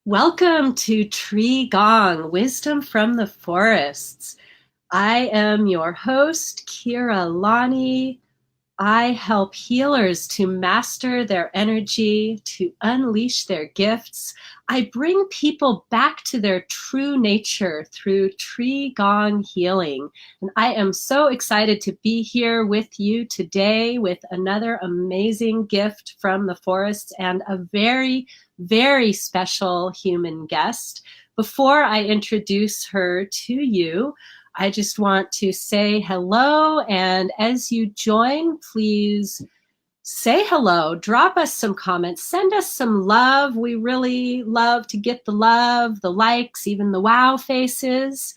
Welcome to TreeGong, Wisdom from the Forests. I am your host, Kira Lani. I help healers to master their energy, to unleash their gifts. I bring people back to their true nature through Tree Gong healing. And I am so excited to be here with you today with another amazing gift from the forest and a very, very special human guest. Before I introduce her to you, I just want to say hello, and as you join, please say hello, drop us some comments, send us some love. We really love to get the love, the likes, even the wow faces.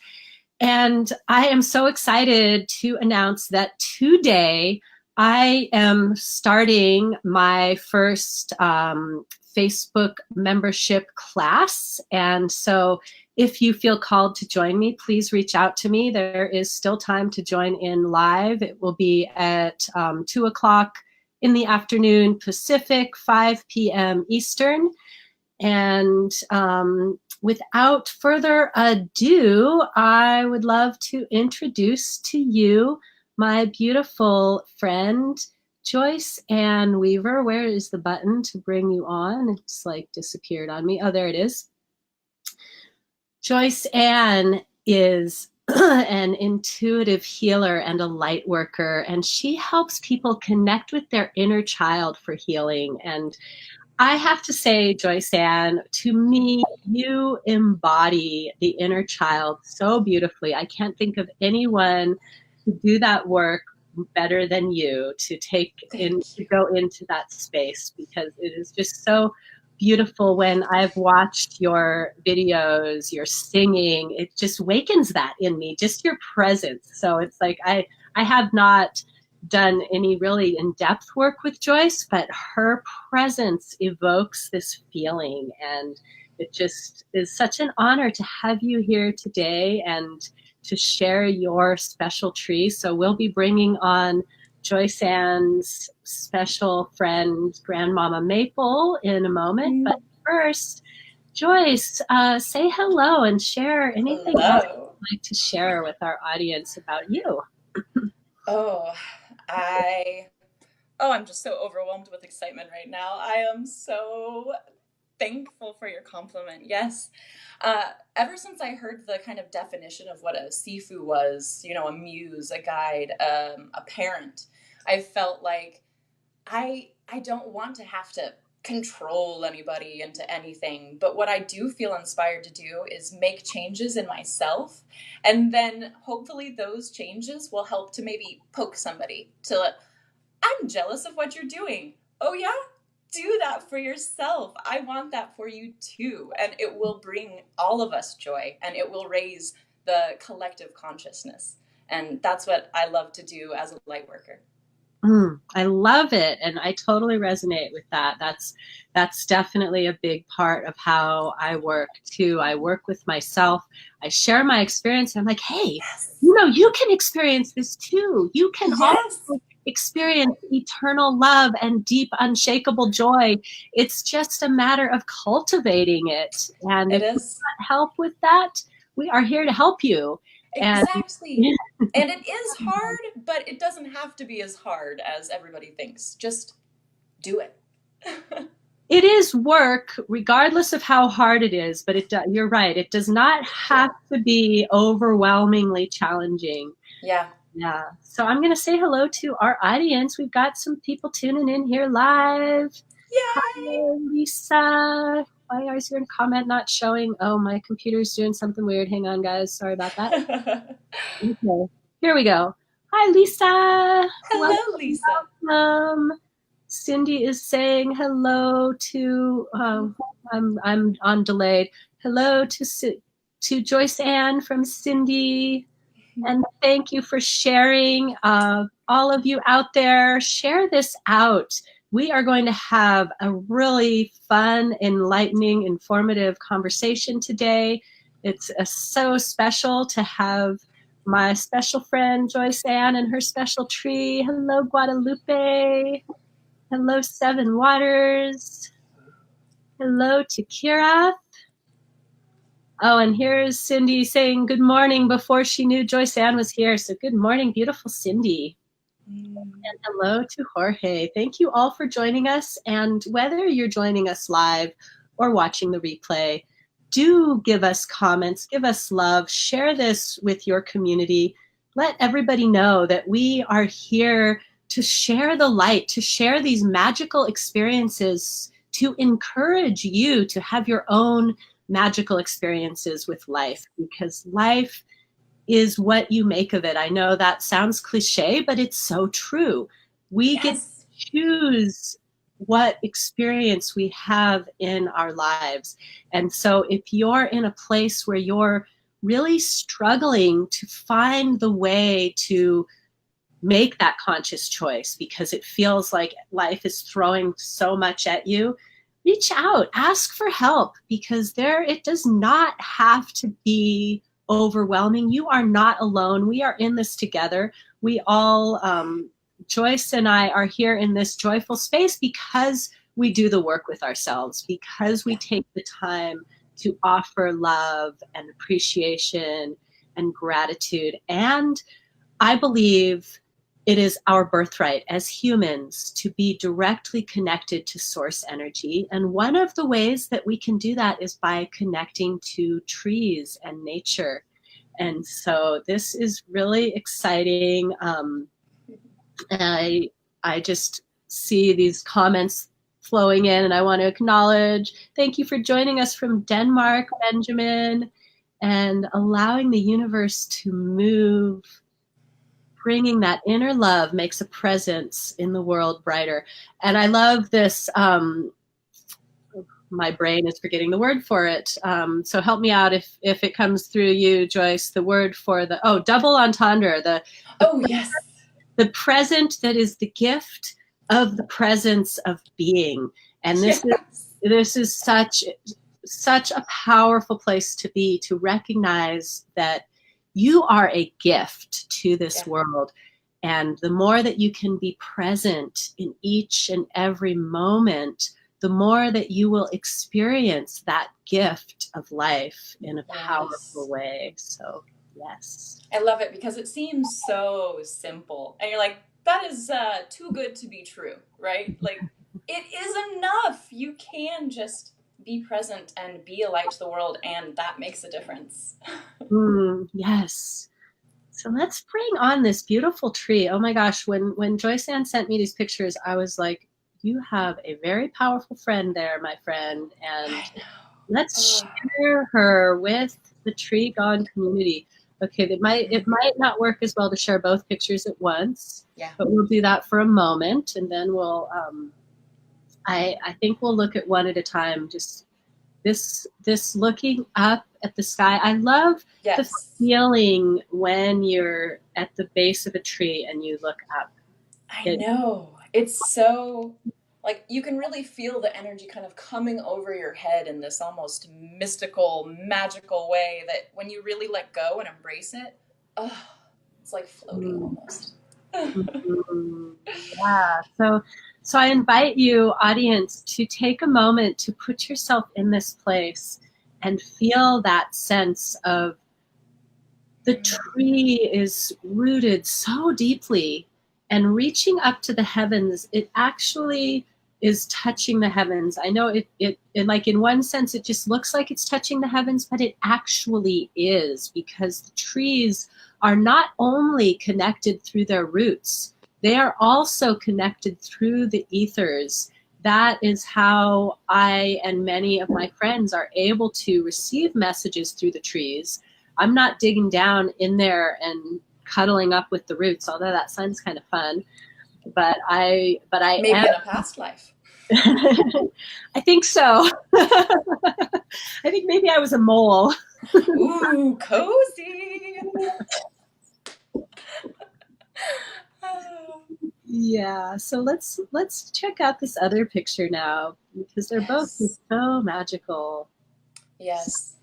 And I am so excited to announce that today I am starting my first Facebook membership class. And so if you feel called to join me, please reach out to me. There is still time to join in live. It will be at 2 o'clock in the afternoon Pacific, 5 p.m. Eastern. And without further ado, I would love to introduce to you my beautiful friend, Joyce Ann Weaver. Where is the button to bring you on? It's like disappeared on me. Oh, there it is. Joyce Ann is an intuitive healer and a light worker, and she helps people connect with their inner child for healing. And I have to say, Joyce Ann, to me, you embody the inner child so beautifully. I can't think of anyone to do that work better than you, to go into that space, because it is just so beautiful. When I've watched your videos, your singing, it just wakens that in me, just your presence. So it's like I have not done any really in-depth work with Joyce, but her presence evokes this feeling, and it just is such an honor to have you here today and to share your special tree. So we'll be bringing on Joyce Ann's special friend, Grandmama Maple, in a moment. But first, Joyce, say hello and share anything else you'd like to share with our audience about you. Oh, I I'm just so overwhelmed with excitement right now. I am so thankful for your compliment. Yes. Ever since I heard the kind of definition of what a sifu was, a muse, a guide, a parent, I felt like I don't want to have to control anybody into anything, but what I do feel inspired to do is make changes in myself, and then hopefully those changes will help to maybe poke somebody to I'm jealous of what you're doing. Oh yeah? Do that for yourself. I want that for you too, and it will bring all of us joy, and it will raise the collective consciousness. And that's what I love to do as a light worker. I love it, and I totally resonate with that. That's definitely a big part of how I work too. I work with myself. I share my experience. I'm like, hey, Yes. you can experience this too. You can Yes. also experience eternal love and deep, unshakable joy. It's just a matter of cultivating it. And It if you is. want help with that, we are here to help you. And Exactly. And it is hard, but it doesn't have to be as hard as everybody thinks. Just do it. it is work, regardless of how hard it is, but you're right. It does not have to be overwhelmingly challenging. Yeah. Yeah. So I'm going to say hello to our audience. We've got some people tuning in here live. Yay! Hi, Lisa. Why is your comment not showing? Oh, my computer's doing something weird. Hang on, guys. Sorry about that. Okay. Here we go. Hi, Lisa. Hello, Lisa. Welcome. Cindy is saying hello to. I'm on delayed. Hello to Joyce Ann from Cindy, and thank you for sharing. All of you out there, share this out. We are going to have a really fun, enlightening, informative conversation today. It's so special to have my special friend Joyce Ann and her special tree. Hello, Guadalupe. Hello, Seven Waters. Hello to Kira. Oh, and here's Cindy saying good morning before she knew Joyce Ann was here. So good morning, beautiful Cindy. And hello to Jorge. Thank you all for joining us. And whether you're joining us live or watching the replay, do give us comments, give us love, share this with your community. Let everybody know that we are here to share the light, to share these magical experiences, to encourage you to have your own magical experiences with life, because life is what you make of it. I know that sounds cliche, but it's so true. We get to Yes. choose what experience we have in our lives. And so if you're in a place where you're really struggling to find the way to make that conscious choice because it feels like life is throwing so much at you, reach out, ask for help, because it does not have to be overwhelming. You are not alone. We are in this together. We all, Joyce and I are here in this joyful space because we do the work with ourselves, because we take the time to offer love and appreciation and gratitude. And I believe it is our birthright as humans to be directly connected to source energy. And one of the ways that we can do that is by connecting to trees and nature. And so this is really exciting. I, I just see these comments flowing in, and I want to acknowledge, thank you for joining us from Denmark, Benjamin, and allowing the universe to move. Bringing that inner love makes a presence in the world brighter. And I love this. My brain is forgetting the word for it. So help me out if it comes through you, Joyce. The word for double entendre. The Oh, yes. the present that is the gift of the presence of being. And Yes. this is such a powerful place to be, to recognize that you are a gift to this Yeah. world. And the more that you can be present in each and every moment, the more that you will experience that gift of life in a powerful Yes. way. So, yes. I love it because it seems so simple. And you're like, that is too good to be true, right? Like, it is enough. You can just be present and be a light to the world, and that makes a difference. Yes. So let's bring on this beautiful tree. Oh my gosh, when Joyce Ann sent me these pictures, I was like, you have a very powerful friend there, my friend, and I know. let's Oh. share her with the TreeGong community. Okay, it might not work as well to share both pictures at once, Yeah. but we'll do that for a moment, and then we'll I think we'll look at one at a time. Just this looking up at the sky. I love the Yes. feeling when you're at the base of a tree and you look up. I It, know. It's so, like, you can really feel the energy kind of coming over your head in this almost mystical, magical way that when you really let go and embrace it, oh, it's like floating mm, almost. yeah. So I invite you, audience, to take a moment to put yourself in this place and feel that sense of the tree is rooted so deeply and reaching up to the heavens. It actually is touching the heavens. I know it like in one sense it just looks like it's touching the heavens, but it actually is, because the trees are not only connected through their roots, they are also connected through the ethers. That is how I and many of my friends are able to receive messages through the trees. I'm not digging down in there and cuddling up with the roots, although that sounds kind of fun. But I Maybe am. in a past life. I think so. I think maybe I was a mole. Ooh, cozy. Yeah. So let's check out this other picture now, because they're both Yes. just so magical. Yes.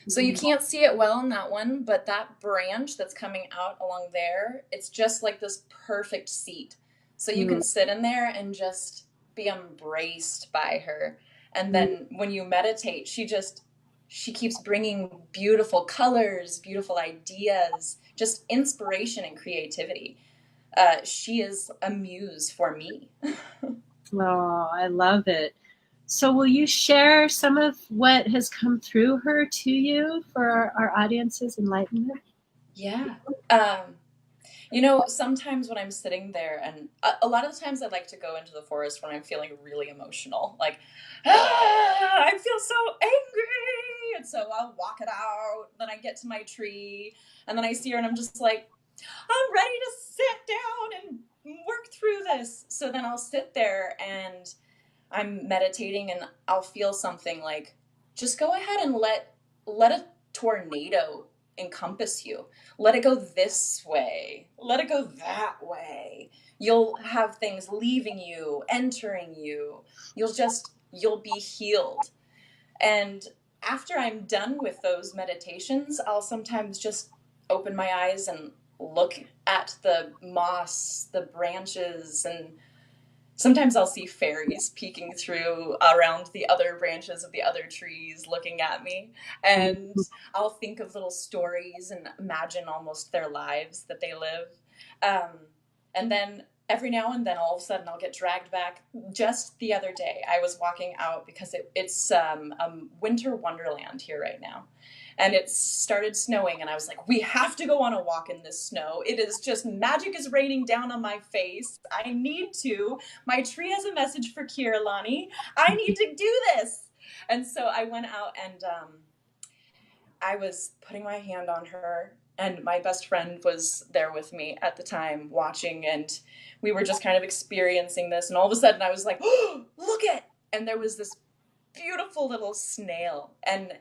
So you can't see it well in that one, but that branch that's coming out along there, it's just like this perfect seat. So you can sit in there and just be embraced by her. And then when you meditate, she keeps bringing beautiful colors, beautiful ideas, just inspiration and creativity. She is a muse for me. Oh, I love it. So, will you share some of what has come through her to you for our audience's enlightenment? Yeah. Sometimes when I'm sitting there, and a lot of the times I like to go into the forest when I'm feeling really emotional, like, I feel so angry. And so I'll walk it out. Then I get to my tree, and then I see her, and I'm just like, I'm ready to sit down and work through this. So then I'll sit there and I'm meditating, and I'll feel something like, just go ahead and let a tornado encompass you. Let it go this way. Let it go that way. You'll have things leaving you, entering you. You'll be healed. And after I'm done with those meditations, I'll sometimes just open my eyes and look at the moss, the branches, and sometimes I'll see fairies peeking through around the other branches of the other trees looking at me. And I'll think of little stories and imagine almost their lives that they live. Um, and then every now and then, all of a sudden, I'll get dragged back. Just the other day, I was walking out because it's a winter wonderland here right now. And it started snowing, and I was like, we have to go on a walk in this snow. It is just magic is raining down on my face. I need to. My tree has a message for Kira Lani. I need to do this. And so I went out, and I was putting my hand on her, and my best friend was there with me at the time watching, and we were just kind of experiencing this. And all of a sudden I was like, oh, look it. And there was this beautiful little snail, and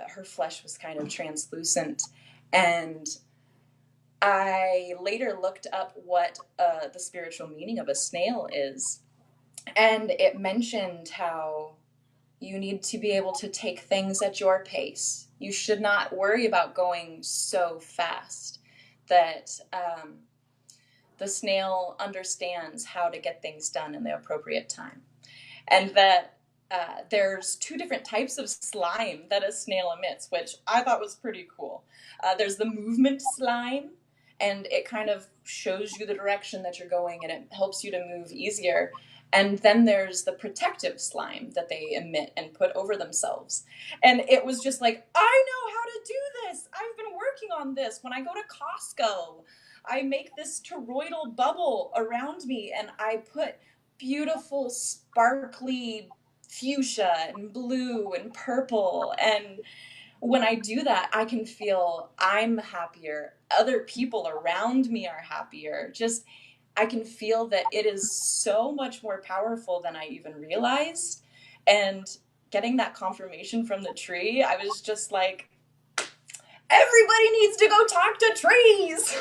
her flesh was kind of translucent. And I later looked up what the spiritual meaning of a snail is, and it mentioned how you need to be able to take things at your pace. You should not worry about going so fast. That the snail understands how to get things done in the appropriate time. And that there's two different types of slime that a snail emits, which I thought was pretty cool. There's the movement slime, and it kind of shows you the direction that you're going, and it helps you to move easier. And then there's the protective slime that they emit and put over themselves. And it was just like, I know how to do this. I've been working on this. When I go to Costco, I make this toroidal bubble around me, and I put beautiful, sparkly fuchsia and blue and purple. And when I do that, I can feel I'm happier. Other people around me are happier. Just, I can feel that it is so much more powerful than I even realized. And getting that confirmation from the tree, I was just like, everybody needs to go talk to trees.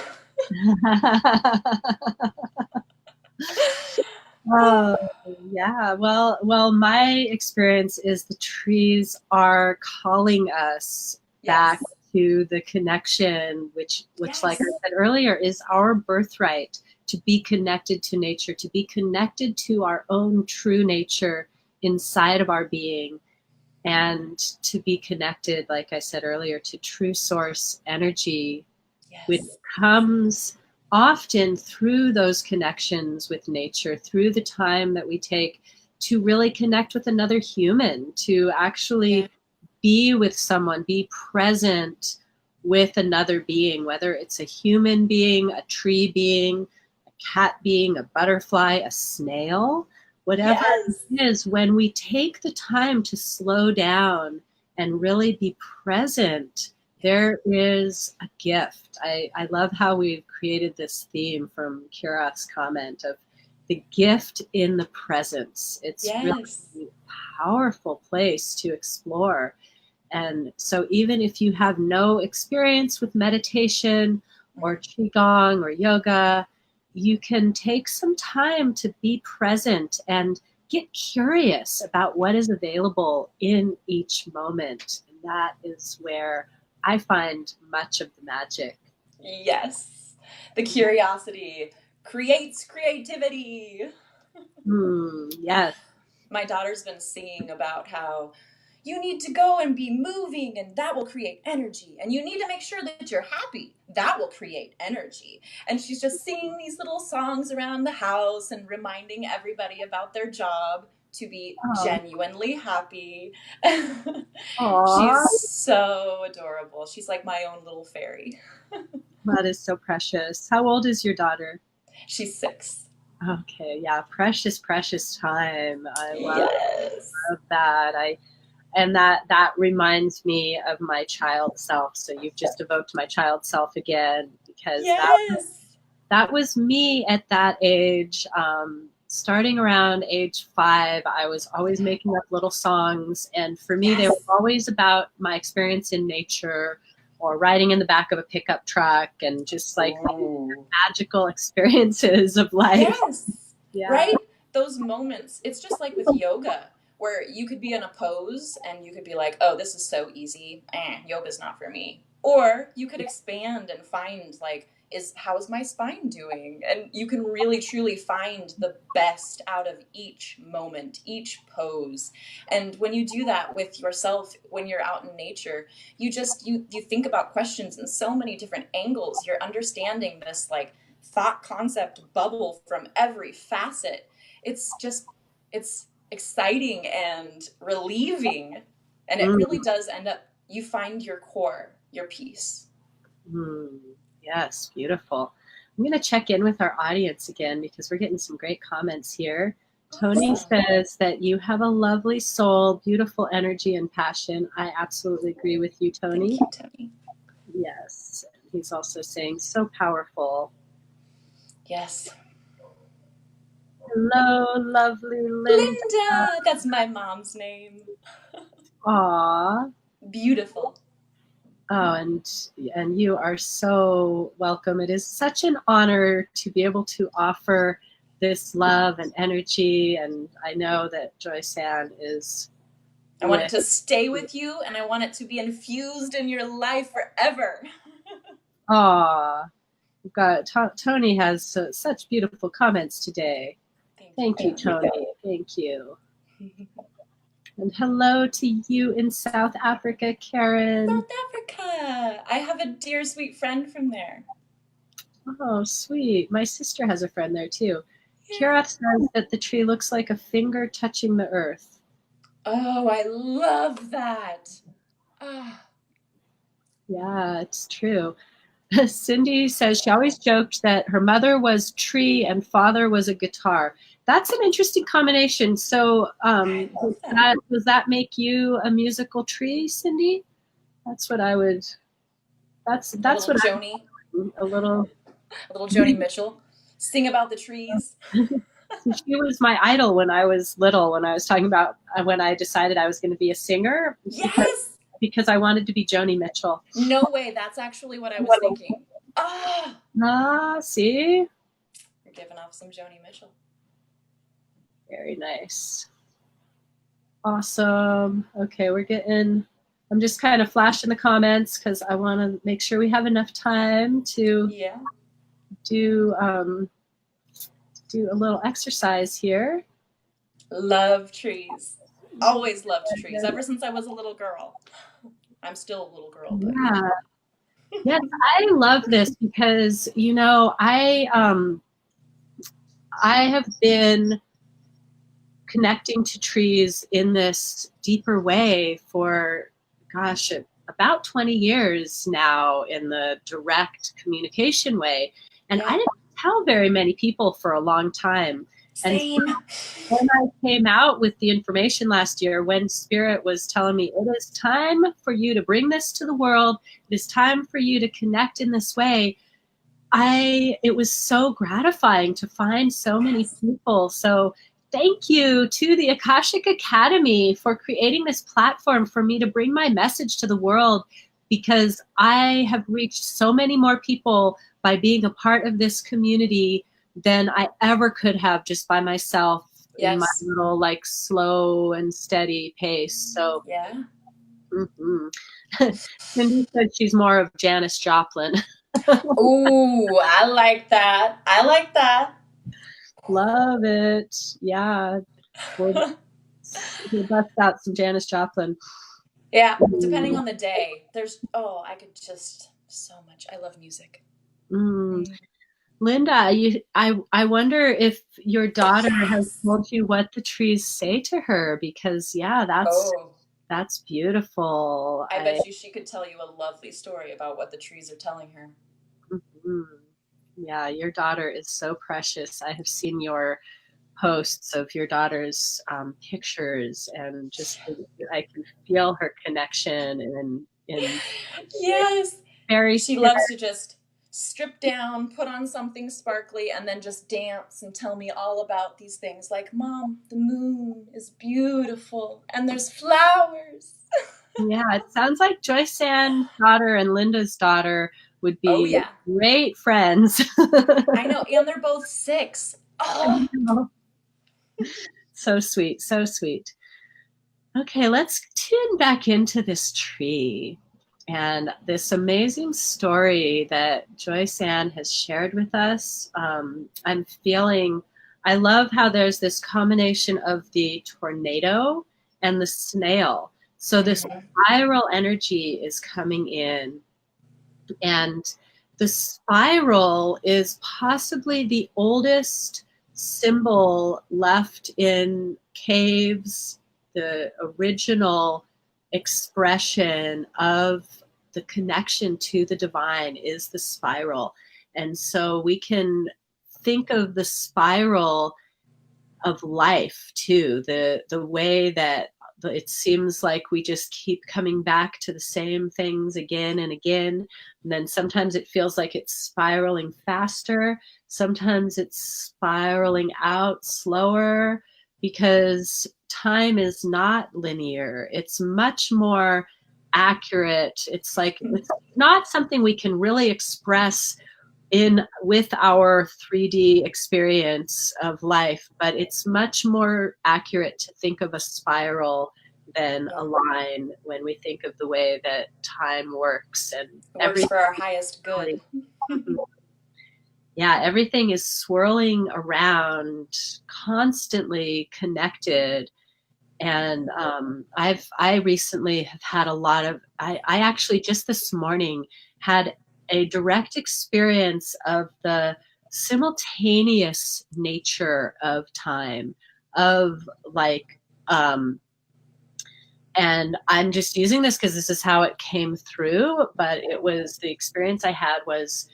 Oh, yeah. Well, my experience is the trees are calling us back Yes. to the connection, which, like Yes. I said earlier, is our birthright to be connected to nature, to be connected to our own true nature inside of our being, and to be connected, like I said earlier, to true source energy, which Yes. comes often through those connections with nature, through the time that we take to really connect with another human, to Yeah. actually be with someone, be present with another being, whether it's a human being, a tree being, a cat being, a butterfly, a snail, whatever Yes. it is, when we take the time to slow down and really be present, there is a gift. I love how we've created this theme from Kira's comment of the gift in the presence. It's really Yes. a powerful place to explore. And so, even if you have no experience with meditation or Qigong or yoga, you can take some time to be present and get curious about what is available in each moment. And that is where I find much of the magic. Yes. The curiosity creates creativity. Yes. My daughter's been singing about how, you need to go and be moving, and that will create energy. And you need to make sure that you're happy. That will create energy. And she's just singing these little songs around the house and reminding everybody about their job to be Oh. genuinely happy. Aw, She's so adorable. She's like my own little fairy. that is so precious. How old is your daughter? She's 6. Okay, yeah, precious, precious time. I love Yes. that. And that reminds me of my child self. So you've just evoked my child self again, because Yes. that was me at that age. Starting around age 5, I was always making up little songs, and for me, they were Yes. always about my experience in nature or riding in the back of a pickup truck, and just like Ooh. magical experiences of life. Yes. Yeah. Right? Those moments. It's just like with yoga, where you could be in a pose and you could be like, oh, this is so easy. Yoga's not for me. Or you could expand and find, like, how's my spine doing? And you can really truly find the best out of each moment, each pose. And when you do that with yourself, when you're out in nature, you think about questions in so many different angles. You're understanding this, like, thought concept bubble from every facet. It's exciting and relieving, and it Mm, really does end up, you find your core, your peace. mm. Yes, beautiful. I'm going to check in with our audience again because we're getting some great comments here. Tony Awesome. says that you have a lovely soul, beautiful energy and passion. I absolutely agree with you, Tony. Thank you, Tony. Yes. He's also saying so powerful. Yes. Hello, lovely Linda. Linda, that's my mom's name. Aw. Beautiful. Oh, and you are so welcome. It is such an honor to be able to offer this love and energy, and I know that Joyce Ann is I want it with. to stay with you, and I want it to be infused in your life forever. Aw, we've got Tony has such beautiful comments today. Thank you, Tony. Thank you. And hello to you in South Africa, Karen. South Africa. I have a dear sweet friend from there. Oh, sweet. My sister has a friend there too. Yeah. Kira says that the tree looks like a finger touching the earth. Oh, I love that. Ah. Yeah, it's true. Cindy says she always joked that her mother was tree and father was a guitar. That's an interesting combination. So does that make you a musical tree, Cindy? That's what I would. That's what Joni. a little. A little Joni Mitchell. Sing about the trees. She was my idol when I was little. When I was talking about when I decided I was going to be a singer. Yes. Because I wanted to be Joni Mitchell. No way. That's actually what I was thinking. See? You're giving off some Joni Mitchell. Very nice. Awesome. Okay, I'm just kind of flashing the comments because I want to make sure we have enough time to do a little exercise here. Love trees. Always loved trees. Ever since I was a little girl. I'm still a little girl. But yeah. Yes, I love this because, I have been connecting to trees in this deeper way for, about 20 years now in the direct communication way. And I didn't tell very many people for a long time. Same. And when I came out with the information last year, when Spirit was telling me, it is time for you to bring this to the world, it is time for you to connect in this way, it was so gratifying to find so many people. So thank you to the Akashic Academy for creating this platform for me to bring my message to the world, because I have reached so many more people by being a part of this community than I ever could have just by myself in my little slow and steady pace. So yeah. Cindy said she's more of Janis Joplin. Ooh, I like that. I like that. Love it. Yeah. We'll bust out some Janis Joplin. Yeah, depending on the day. I could just so much. I love music. Mm. Mm. Linda, I wonder if your daughter has Yes. told you what the trees say to her, because yeah, Oh, that's beautiful. I bet you she could tell you a lovely story about what the trees are telling her. Mhm. Yeah, your daughter is so precious. I have seen your posts of your daughter's pictures, and just I can feel her connection and in Yes. very She spirit. loves to just strip down, put on something sparkly, and then just dance and tell me all about these things like, Mom, the moon is beautiful and there's flowers. Yeah, it sounds like Joyce Ann's daughter and Linda's daughter would Oh, be yeah. great friends. I know. And they're both 6. Oh, So sweet, so sweet. Okay, let's tune back into this tree and this amazing story that Joyce Ann has shared with us. I love how there's this combination of the tornado and the snail. So this mhm. spiral energy is coming in, and the spiral is possibly the oldest symbol left in caves, the original expression of the connection to the divine is the spiral. And so we can think of the spiral of life too, the way that it seems like we just keep coming back to the same things again and again, and then sometimes it feels like it's spiraling faster, sometimes it's spiraling out slower, because time is not linear, it's much more accurate. It's like it's not something we can really express in with our 3D experience of life, but it's much more accurate to think of a spiral than Yeah. a line when we think of the way that time works and It works for our highest good. yeah, everything is swirling around, constantly connected. And I recently have had a lot of I actually just this morning had a direct experience of the simultaneous nature of time, of like um and I'm just using this because this is how it came through, but it was the experience I had was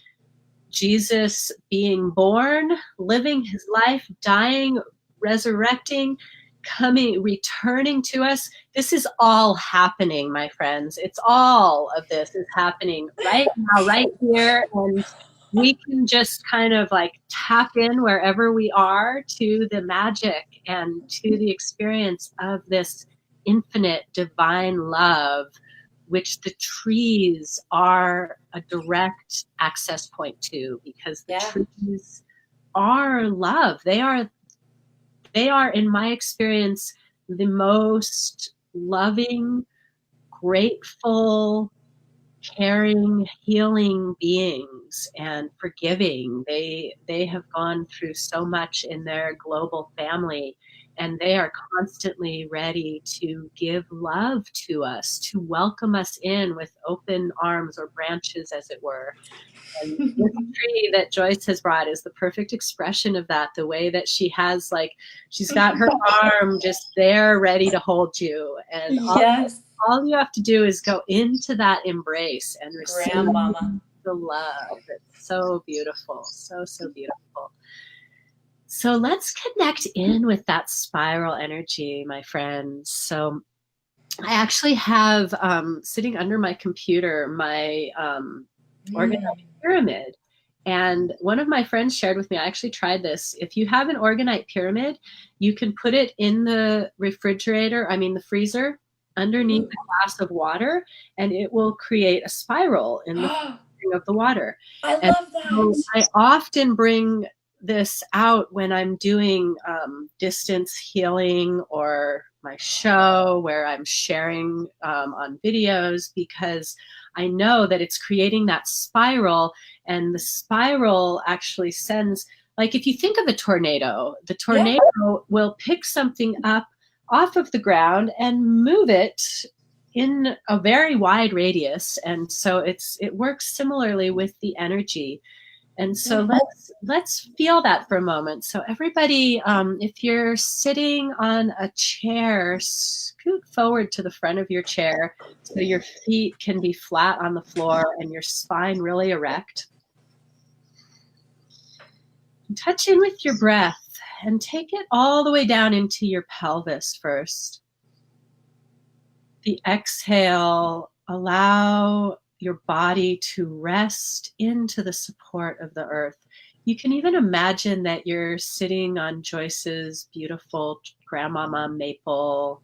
Jesus being born, living his life, dying, resurrecting, coming, returning to us. This is all happening, my friends. It's all of this is happening right now, right here. And we can just kind of like tap in wherever we are to the magic and to the experience of this infinite divine love, which the trees are a direct access point to, because the Yeah. trees are love. They are, in my experience, the most loving, grateful, caring, healing beings and forgiving. They have gone through so much in their global family, and they are constantly ready to give love to us, to welcome us in with open arms or branches, as it were. And this tree that Joyce has brought is the perfect expression of that. The way that she has, like, she's got her arm just there ready to hold you. And Yes. all you have to do is go into that embrace and receive Grandmama. the love. It's so beautiful. So, so beautiful. So let's connect in with that spiral energy, my friends. So I actually have sitting under my computer my organized pyramid. And one of my friends shared with me, I actually tried this. If you have an organite pyramid, you can put it in the the freezer, underneath Ooh. a glass of water, and it will create a spiral in the filtering of the water. I And love that. so I often bring this out when I'm doing distance healing or my show where I'm sharing on videos, because I know that it's creating that spiral, and the spiral actually sends, like if you think of a tornado, the Yeah. tornado will pick something up off of the ground and move it in a very wide radius. And so it works similarly with the energy. And so let's feel that for a moment. So everybody, if you're sitting on a chair, scoot forward to the front of your chair so your feet can be flat on the floor and your spine really erect. And touch in with your breath and take it all the way down into your pelvis first. The exhale, allow your body to rest into the support of the earth. You can even imagine that you're sitting on Joyce's beautiful grandmama maple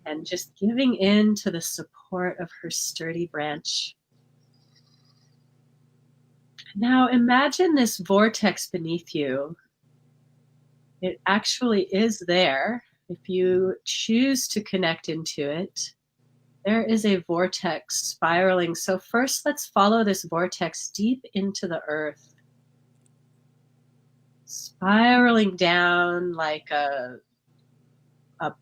and just giving in to the support of her sturdy branch. Now imagine this vortex beneath you. It actually is there. If you choose to connect into it, there is a vortex spiraling. So first, let's follow this vortex deep into the earth, spiraling down like a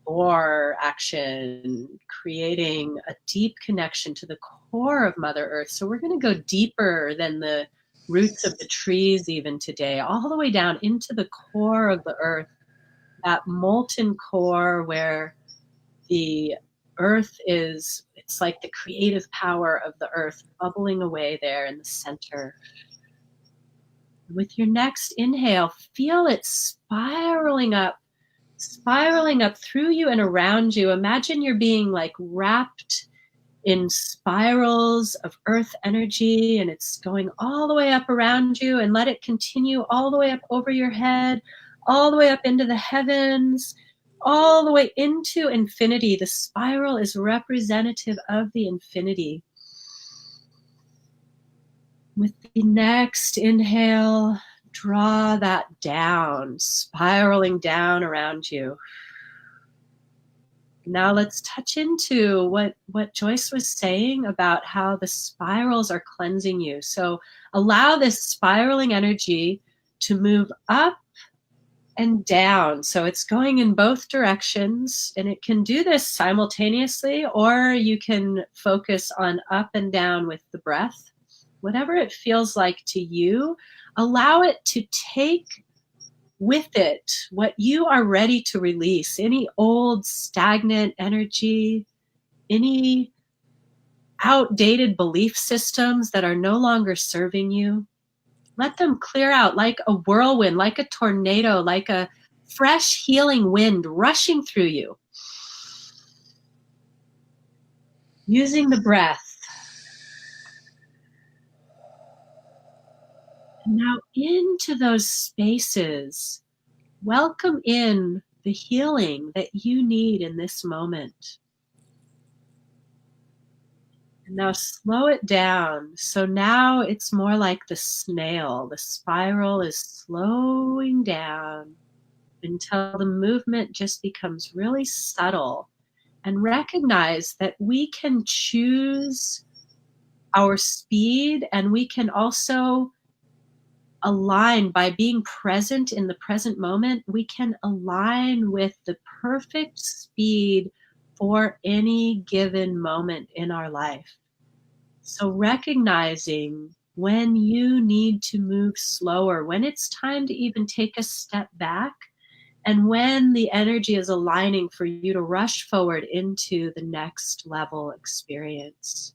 bore action, creating a deep connection to the core of Mother Earth. So we're going to go deeper than the roots of the trees even today, all the way down into the core of the earth, that molten core where the earth is, it's like the creative power of the earth bubbling away there in the center. With your next inhale, feel it spiraling up through you and around you. Imagine you're being like wrapped in spirals of earth energy, and it's going all the way up around you, and let it continue all the way up over your head, all the way up into the heavens, all the way into infinity. The spiral is representative of the infinity. With the next inhale, draw that down, spiraling down around you. Now let's touch into what Joyce was saying about how the spirals are cleansing you. So allow this spiraling energy to move up and down. So it's going in both directions, and it can do this simultaneously, or you can focus on up and down with the breath. Whatever it feels like to you, allow it to take with it what you are ready to release, any old stagnant energy, any outdated belief systems that are no longer serving you. Let them clear out like a whirlwind, like a tornado, like a fresh healing wind rushing through you. Using the breath. And now into those spaces, welcome in the healing that you need in this moment. And now slow it down. So now it's more like the snail. The spiral is slowing down until the movement just becomes really subtle. And recognize that we can choose our speed, and we can also align by being present in the present moment. We can align with the perfect speed for any given moment in our life. So recognizing when you need to move slower, when it's time to even take a step back, and when the energy is aligning for you to rush forward into the next level experience.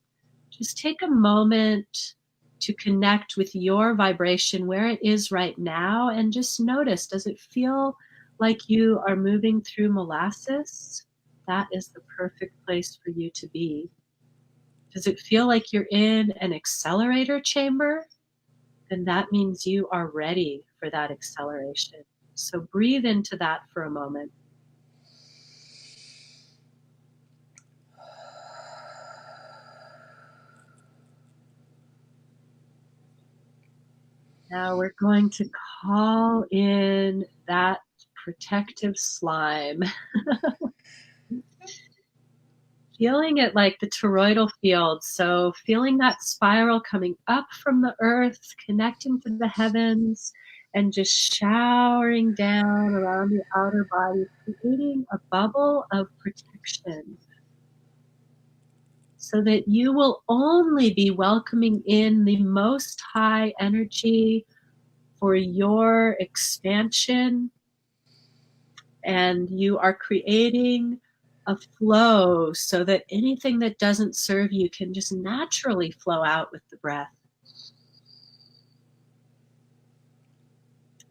Just take a moment to connect with your vibration where it is right now, and just notice, does it feel like you are moving through molasses? That is the perfect place for you to be. Does it feel like you're in an accelerator chamber? Then that means you are ready for that acceleration. So breathe into that for a moment. Now we're going to call in that protective slime. Feeling it like the toroidal field. So feeling that spiral coming up from the earth, connecting to the heavens, and just showering down around the outer body, creating a bubble of protection so that you will only be welcoming in the most high energy for your expansion, and you are creating a flow so that anything that doesn't serve you can just naturally flow out with the breath.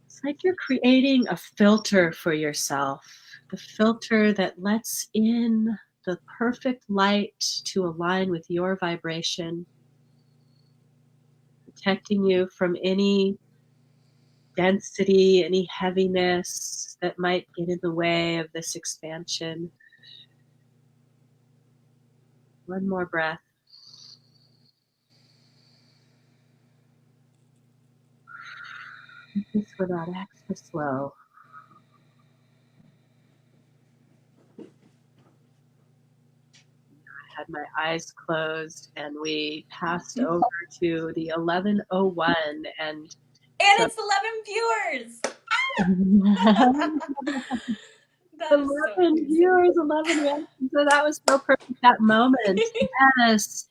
It's like you're creating a filter for yourself, the filter that lets in the perfect light to align with your vibration, protecting you from any density, any heaviness that might get in the way of this expansion. One more breath. This one out extra slow. I had my eyes closed and we passed over to the 11:01 and so it's 11 viewers. That is so 11 amazing. viewers, 11 reactions. So that was so perfect, that moment. Yes.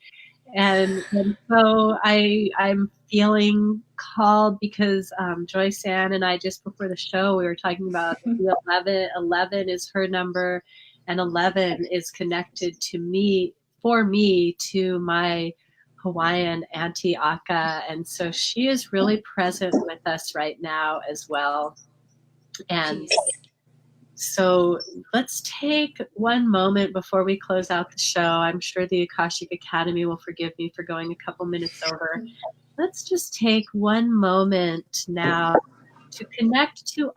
And so I'm feeling called because Joyce Ann and I, just before the show, we were talking about the 11 is her number, and 11 is connected to me, for me, to my Hawaiian Auntie Aka. And so she is really present with us right now as well. And Peace. so let's take one moment before we close out the show. I'm sure the Akashic Academy will forgive me for going a couple minutes over. Let's just take one moment now to connect to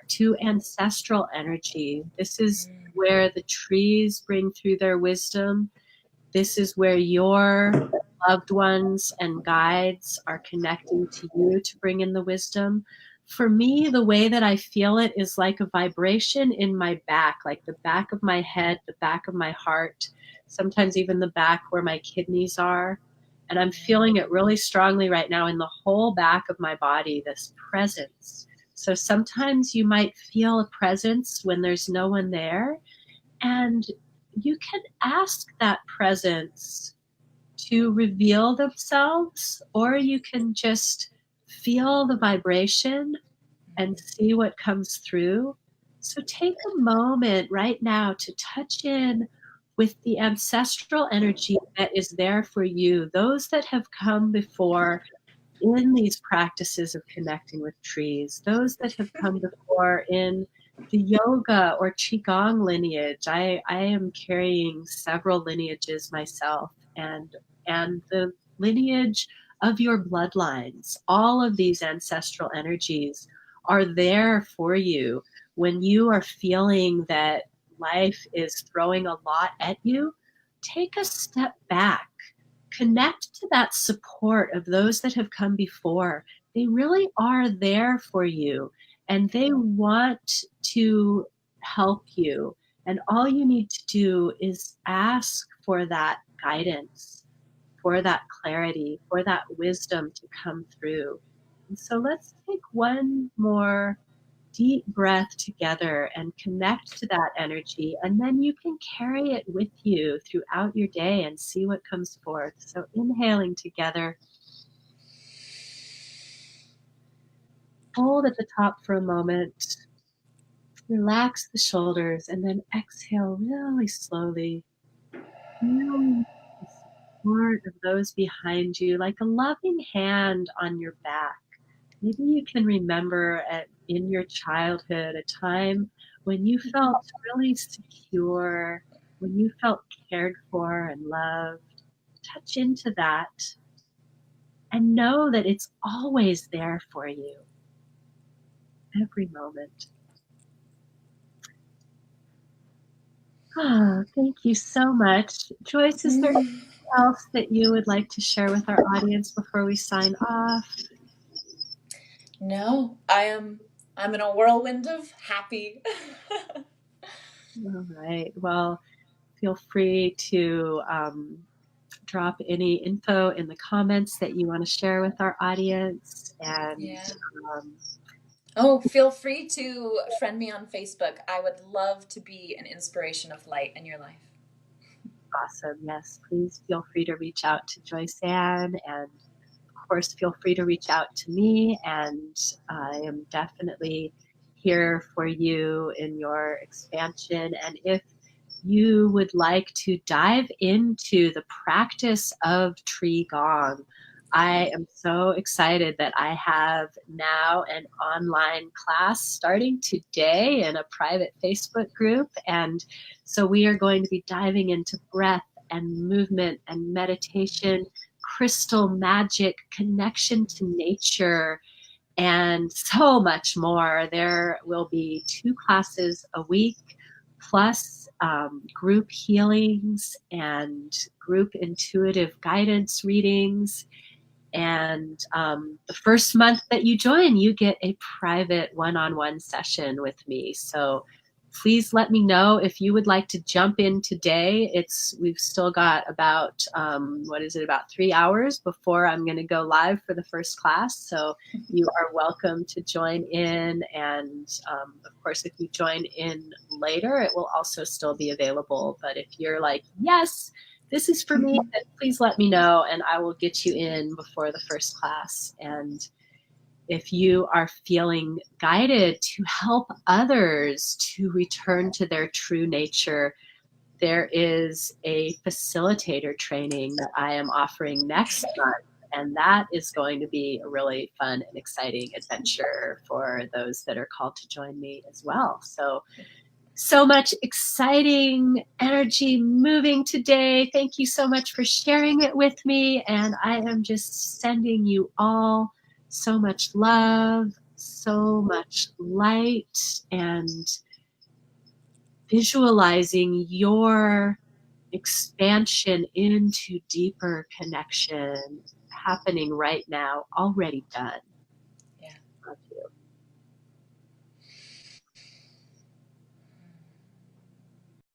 to ancestral energy. This is where the trees bring through their wisdom. This is where your loved ones and guides are connecting to you to bring in the wisdom. For me, the way that I feel it is like a vibration in my back, like the back of my head, the back of my heart, sometimes even the back where my kidneys are. And I'm feeling it really strongly right now in the whole back of my body, this presence. So sometimes you might feel a presence when there's no one there. And you can ask that presence to reveal themselves, or you can just feel the vibration and see what comes through. So take a moment right now to touch in with the ancestral energy that is there for you, those that have come before in these practices of connecting with trees, those that have come before in the yoga or TreeGong lineage. I am carrying several lineages myself, and the lineage of your bloodlines. All of these ancestral energies are there for you when you are feeling that life is throwing a lot at you. Take a step back. Connect to that support of those that have come before. They really are there for you, and they want to help you. And all you need to do is ask for that guidance, for that clarity, for that wisdom to come through. And so let's take one more deep breath together and connect to that energy, and then you can carry it with you throughout your day and see what comes forth. So inhaling together, hold at the top for a moment, relax the shoulders, and then exhale really slowly. Feeling the support of those behind you like a loving hand on your back. Maybe you can remember in your childhood a time when you felt really secure, when you felt cared for and loved. Touch into that and know that it's always there for you, every moment. Oh, thank you so much. Joyce, is there anything else that you would like to share with our audience before we sign off? No, I'm in a whirlwind of happy. All right. Well, feel free to drop any info in the comments that you want to share with our audience. And Yeah. um, Oh, feel free to friend me on Facebook. I would love to be an inspiration of light in your life. Awesome. Yes, please feel free to reach out to Joyce Ann, and of course, feel free to reach out to me. And I am definitely here for you in your expansion. And if you would like to dive into the practice of TreeGong, I am so excited that I have now an online class starting today in a private Facebook group. And so we are going to be diving into breath and movement and meditation, crystal magic, connection to nature, and so much more. There will be 2 classes a week, plus group healings and group intuitive guidance readings. And the first month that you join, you get a private one-on-one session with me. So please let me know if you would like to jump in today. We've still got about, about 3 hours before I'm going to go live for the first class. So you are welcome to join in. And of course, if you join in later, it will also still be available. But if you're like, yes, this is for me, then please let me know and I will get you in before the first class. And if you are feeling guided to help others to return to their true nature, there is a facilitator training that I am offering next month. And that is going to be a really fun and exciting adventure for those that are called to join me as well. So much exciting energy moving today. Thank you so much for sharing it with me. And I am just sending you all so much love, so much light, and visualizing your expansion into deeper connection happening right now, already done.